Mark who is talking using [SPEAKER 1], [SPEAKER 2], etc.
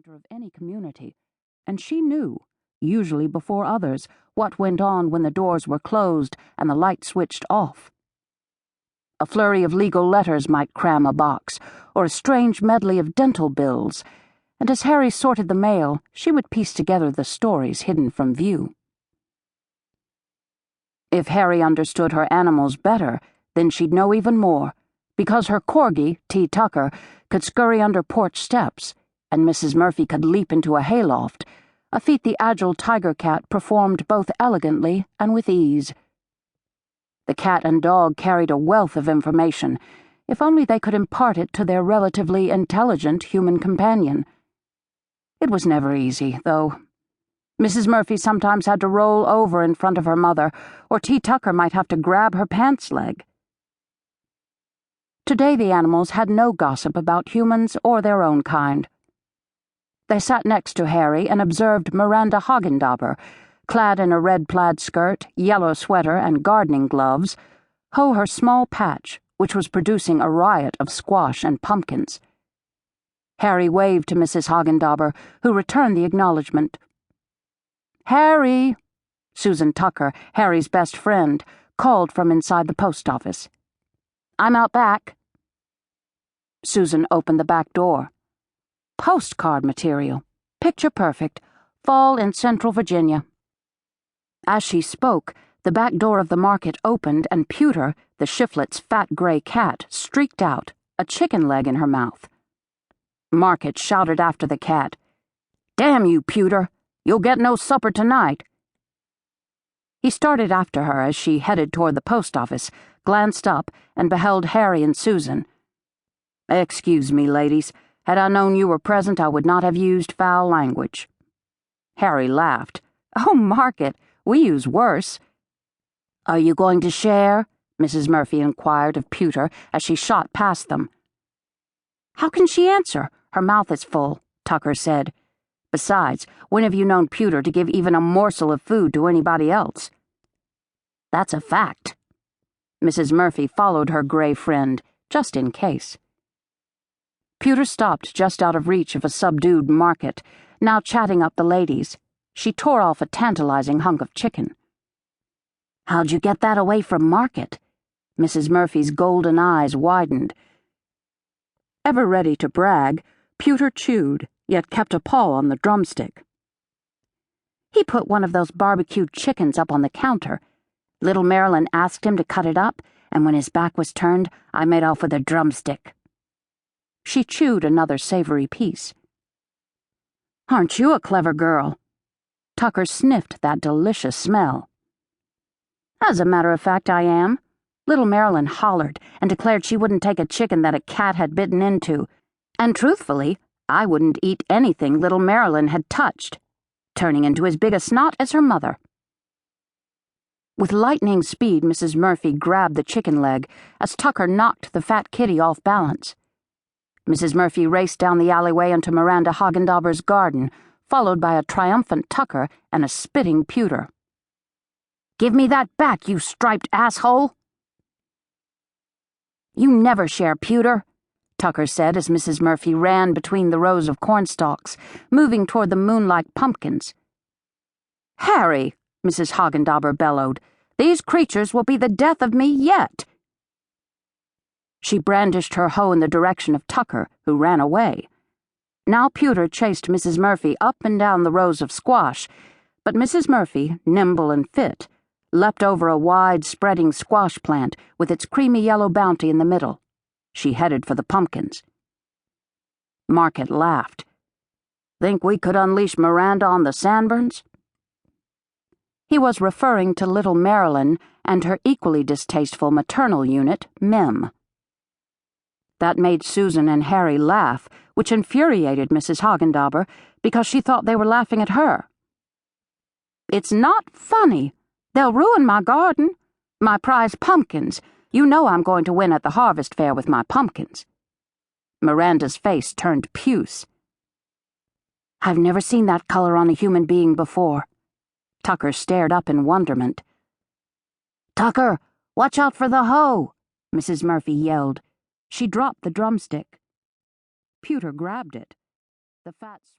[SPEAKER 1] center of any community, and she knew, usually before others, what went on when the doors were closed and the light switched off. A flurry of legal letters might cram a box, or a strange medley of dental bills, and as Harry sorted the mail, she would piece together the stories hidden from view. If Harry understood her animals better, then she'd know even more, because her corgi, T. Tucker, could scurry under porch steps, and Mrs. Murphy could leap into a hayloft, a feat the agile tiger cat performed both elegantly and with ease. The cat and dog carried a wealth of information, if only they could impart it to their relatively intelligent human companion. It was never easy, though. Mrs. Murphy sometimes had to roll over in front of her mother, or T. Tucker might have to grab her pants leg. Today the animals had no gossip about humans or their own kind. They sat next to Harry and observed Miranda Hagendauber, clad in a red plaid skirt, yellow sweater, and gardening gloves, hoe her small patch, which was producing a riot of squash and pumpkins. Harry waved to Mrs. Hagendauber, who returned the acknowledgement. "Harry!" Susan Tucker, Harry's best friend, called from inside the post office. "I'm out back." Susan opened the back door. Postcard material. Picture perfect. Fall in Central Virginia. As she spoke, the back door of the market opened and Pewter, the Shiflet's fat gray cat, streaked out, a chicken leg in her mouth. Market shouted after the cat, "Damn you, Pewter! You'll get no supper tonight." He started after her as she headed toward the post office, glanced up, and beheld Harry and Susan. "Excuse me, ladies. Had I known you were present, I would not have used foul language." Harry laughed. "Oh, Market, we use worse." "Are you going to share?" Mrs. Murphy inquired of Pewter as she shot past them. "How can she answer? Her mouth is full," Tucker said. "Besides, when have you known Pewter to give even a morsel of food to anybody else?" "That's a fact." Mrs. Murphy followed her gray friend, just in case. Pewter stopped just out of reach of a subdued Market, now chatting up the ladies. She tore off a tantalizing hunk of chicken. "How'd you get that away from Market?" Mrs. Murphy's golden eyes widened. Ever ready to brag, Pewter chewed, yet kept a paw on the drumstick. "He put one of those barbecued chickens up on the counter. Little Marilyn asked him to cut it up, and when his back was turned, I made off with a drumstick." She chewed another savory piece. "Aren't you a clever girl?" Tucker sniffed that delicious smell. "As a matter of fact, I am." Little Marilyn hollered and declared she wouldn't take a chicken that a cat had bitten into, and truthfully, I wouldn't eat anything little Marilyn had touched, turning into as big a snot as her mother. With lightning speed, Mrs. Murphy grabbed the chicken leg as Tucker knocked the fat kitty off balance. Mrs. Murphy raced down the alleyway into Miranda Hagendauber's garden, followed by a triumphant Tucker and a spitting Pewter. "Give me that back, you striped asshole!" "You never share, Pewter," Tucker said as Mrs. Murphy ran between the rows of cornstalks, moving toward the moonlike pumpkins. "Harry," Mrs. Hagendauber bellowed, "these creatures will be the death of me yet." She brandished her hoe in the direction of Tucker, who ran away. Now Pewter chased Mrs. Murphy up and down the rows of squash, but Mrs. Murphy, nimble and fit, leapt over a wide, spreading squash plant with its creamy yellow bounty in the middle. She headed for the pumpkins. Market laughed. "Think we could unleash Miranda on the Sanborns?" He was referring to little Marilyn and her equally distasteful maternal unit, Mem. That made Susan and Harry laugh, which infuriated Mrs. Hagendauber because she thought they were laughing at her. "It's not funny. They'll ruin my garden. My prize pumpkins. You know I'm going to win at the harvest fair with my pumpkins." Miranda's face turned puce. "I've never seen that color on a human being before." Tucker stared up in wonderment. "Tucker, watch out for the hoe!" Mrs. Murphy yelled. She dropped the drumstick. Pewter grabbed it. The fat